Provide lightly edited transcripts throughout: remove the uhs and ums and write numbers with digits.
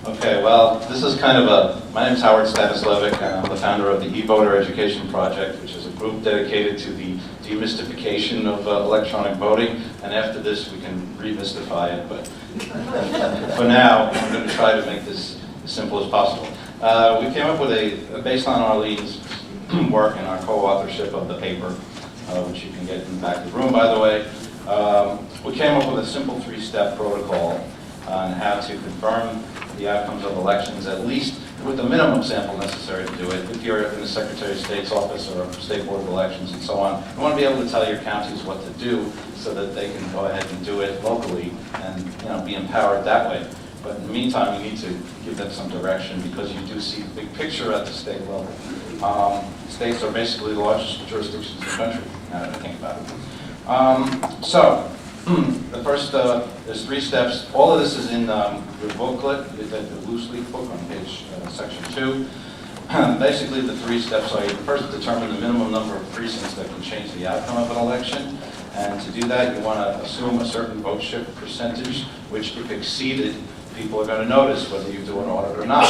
Okay, well, this is kind of my name's Howard Stanislevic, and I'm the founder of the eVoter Education Project, which is a group dedicated to the demystification of electronic voting, and after this we can remystify it, but for now, I'm going to try to make this as simple as possible. We came up with based on Arlene's work and our co-authorship of the paper, which you can get in the back of the room, by the way. We came up with a simple three-step protocol on how to confirm the outcomes of elections, at least with the minimum sample necessary to do it. If you're in the Secretary of State's office or State Board of Elections and so on, you want to be able to tell your counties what to do so that they can go ahead and do it locally and be empowered that way. But in the meantime, you need to give them some direction because you do see the big picture at the state level. States are basically the largest jurisdictions in the country, now that I think about it. So, the first, there's 3 steps. All of this is in your booklet, the loose leaf book on page section 2. Basically, the 3 steps are: you first determine the minimum number of precincts that can change the outcome of an election. And to do that, you want to assume a certain vote shift percentage, which if exceeded, people are going to notice whether you do an audit or not.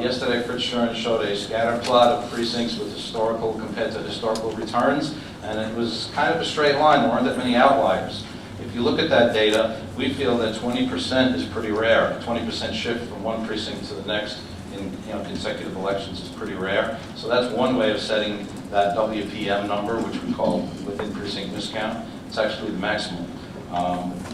Yesterday, Fritz Schurn showed a scatter plot of precincts with historical compared to historical returns, and it was kind of a straight line. There weren't that many outliers. If you look at that data, we feel that 20% is pretty rare. A 20% shift from one precinct to the next in consecutive elections is pretty rare. So that's one way of setting that WPM number, which we call within precinct miscount. It's actually the maximum.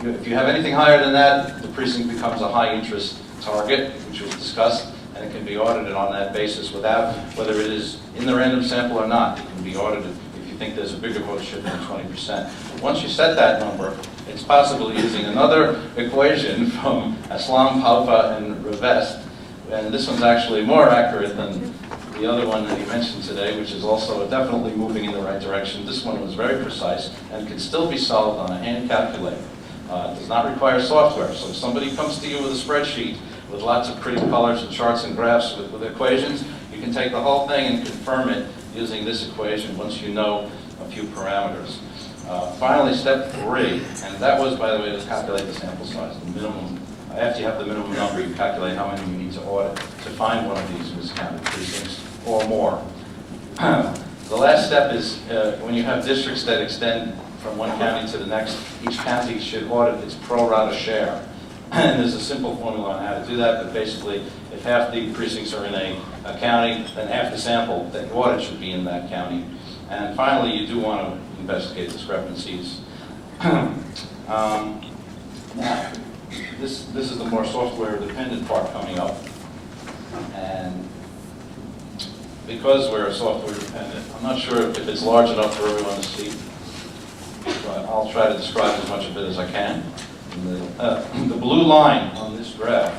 If you have anything higher than that, the precinct becomes a high interest target, which was discussed, and it can be audited on that basis without whether it is in the random sample or not. It can be audited if you think there's a bigger vote shift than 20%. Once you set that number, it's possible using another equation from Aslam, Palpa, and Revest, and this one's actually more accurate than the other one that he mentioned today, which is also definitely moving in the right direction. This one was very precise and can still be solved on a hand calculator. It does not require software, so if somebody comes to you with a spreadsheet with lots of pretty colors and charts and graphs with equations, you can take the whole thing and confirm it using this equation once you know a few parameters. Finally, step 3, and that was, by the way, to calculate the sample size, the minimum. After you have the minimum number, you calculate how many you need to audit to find one of these miscounted precincts or more. The last step is when you have districts that extend from one county to the next, each county should audit its pro rata share. And there's a simple formula on how to do that, but basically, if half the precincts are in a county, then half the sample, the audit should be in that county. And finally, you do want to investigate discrepancies. Now, this is the more software-dependent part coming up. And because we're software-dependent, I'm not sure if it's large enough for everyone to see, but I'll try to describe as much of it as I can. The blue line on this graph,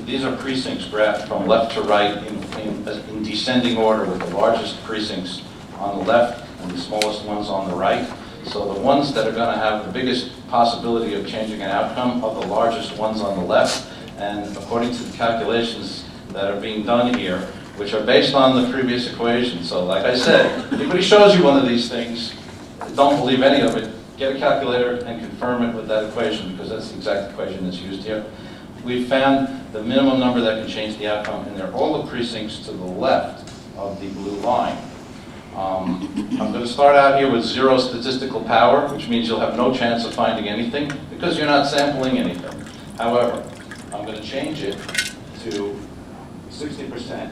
these are precincts graphed from left to right in descending order, with the largest precincts on the left and the smallest ones on the right. So the ones that are going to have the biggest possibility of changing an outcome are the largest ones on the left. And according to the calculations that are being done here, which are based on the previous equation. So like I said, if anybody shows you one of these things, don't believe any of it. Get a calculator and confirm it with that equation, because that's the exact equation that's used here. We found the minimum number that can change the outcome, and they're all the precincts to the left of the blue line. I'm going to start out here with 0 statistical power, which means you'll have no chance of finding anything because you're not sampling anything. However, I'm going to change it to 60%.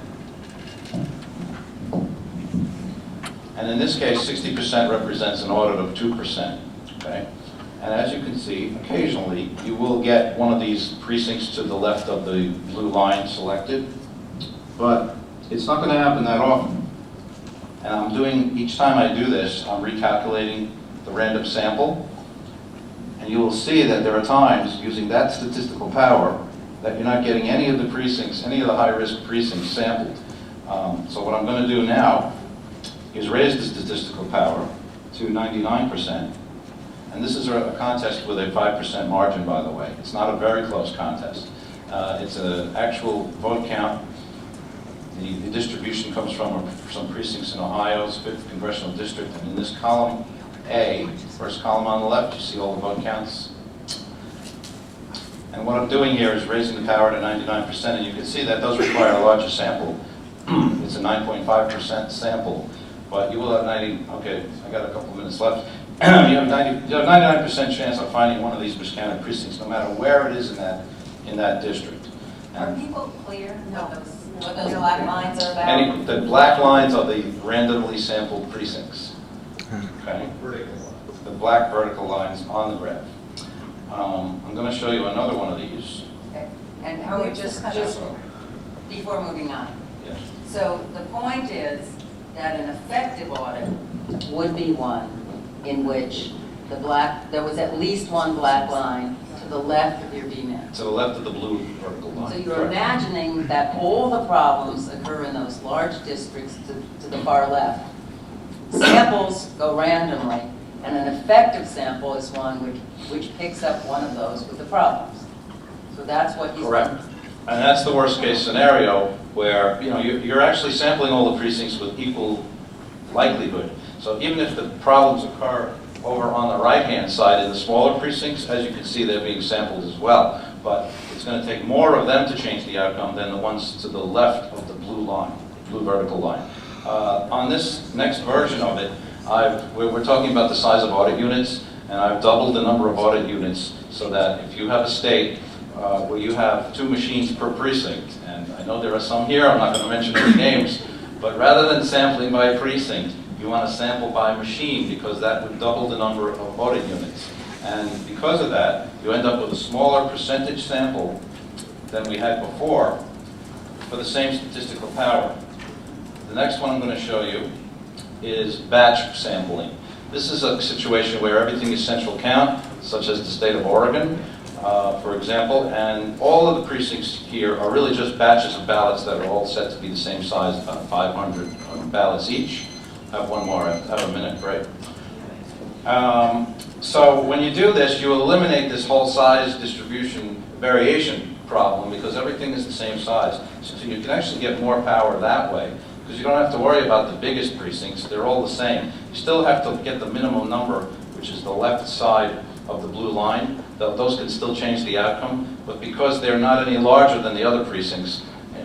And in this case, 60% represents an audit of 2%. Okay? And as you can see, occasionally you will get one of these precincts to the left of the blue line selected, but it's not going to happen that often. And each time I do this, I'm recalculating the random sample, and you will see that there are times using that statistical power that you're not getting any of the precincts, any of the high-risk precincts sampled. So what I'm going to do now is raise the statistical power to 99%. And this is a contest with a 5% margin, by the way. It's not a very close contest. It's an actual vote count. The distribution comes from some precincts in Ohio's 5th Congressional District. And in this column A, first column on the left, you see all the vote counts. And And what I'm doing here is raising the power to 99%, and you can see that does require a larger sample. It's a 9.5% sample, but you will have 90, okay, I got a couple minutes left. You have 99% chance of finding one of these miscounted precincts, no matter where it is in that district. Are people clear what those black lines are about? The black lines are the randomly sampled precincts. Okay? The black vertical lines on the graph. I'm going to show you another one of these. Okay. And Howard, just before moving on. Yes. So the point is that an effective audit would be one in which there was at least one black line to the left of your VNet. To the left of the blue vertical line. So you're Correct. imagining that all the problems occur in those large districts to the far left. Samples go randomly, and an effective sample is one which picks up one of those with the problems. So that's what he's Correct. done. And that's the worst case scenario where you're actually sampling all the precincts with equal likelihood. So even if the problems occur over on the right-hand side in the smaller precincts, as you can see, they're being sampled as well. But it's going to take more of them to change the outcome than the ones to the left of the blue line, blue vertical line. On this next version of it, we're talking about the size of audit units, and I've doubled the number of audit units so that if you have a state where you have 2 machines per precinct, and I know there are some here, I'm not going to mention any names, but rather than sampling by precinct, you want to sample by machine because that would double the number of audit units. And because of that, you end up with a smaller percentage sample than we had before for the same statistical power. The next one I'm going to show you is batch sampling. This is a situation where everything is central count, such as the state of Oregon, for example, and all of the precincts here are really just batches of ballots that are all set to be the same size, about 500 ballots each. I have one more, I have a minute break. So when you do this, you eliminate this whole size distribution variation problem because everything is the same size. So you can actually get more power that way because you don't have to worry about the biggest precincts. They're all the same. You still have to get the minimum number, which is the left side of the blue line. Those can still change the outcome, but because they're not any larger than the other precincts,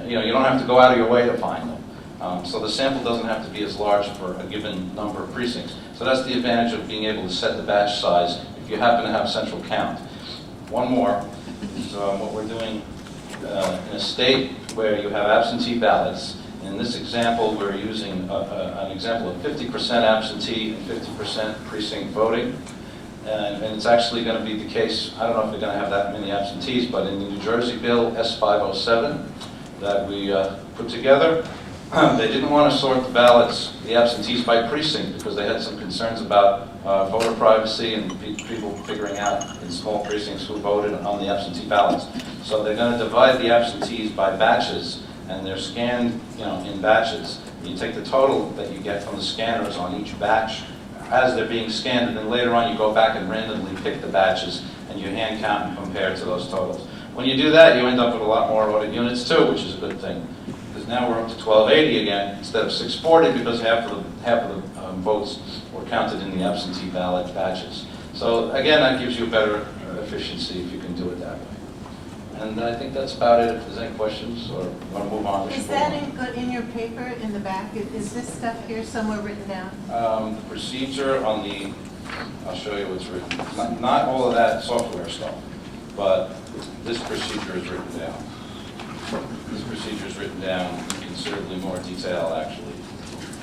you don't have to go out of your way to find them. So the sample doesn't have to be as large for a given number of precincts. So that's the advantage of being able to set the batch size if you happen to have central count. One more is what we're doing in a state where you have absentee ballots. In this example, we're using an example of 50% absentee and 50% precinct voting. And it's actually going to be the case, I don't know if they're going to have that many absentees, but in the New Jersey bill S507 that we put together, they didn't want to sort the ballots, the absentees by precinct, because they had some concerns about voter privacy and people figuring out in small precincts who voted on the absentee ballots. So they're going to divide the absentees by batches, and they're scanned, in batches. You take the total that you get from the scanners on each batch as they're being scanned, and then later on you go back and randomly pick the batches, and you hand count and compare to those totals. When you do that, you end up with a lot more audit units too, which is a good thing. Now we're up to 1280 again instead of 640 because half of the votes were counted in the absentee ballot batches. So again, that gives you better efficiency if you can do it that way. And I think that's about it. If there's any questions or you want to move on. Is that in your paper in the back? Is this stuff here somewhere written down? The procedure on the, I'll show you what's written. Not all of that software stuff, but this procedure is written down. This procedure is written down in considerably more detail, actually,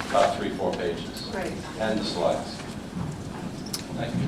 about 3-4 pages. Right. And the slides. Thank you.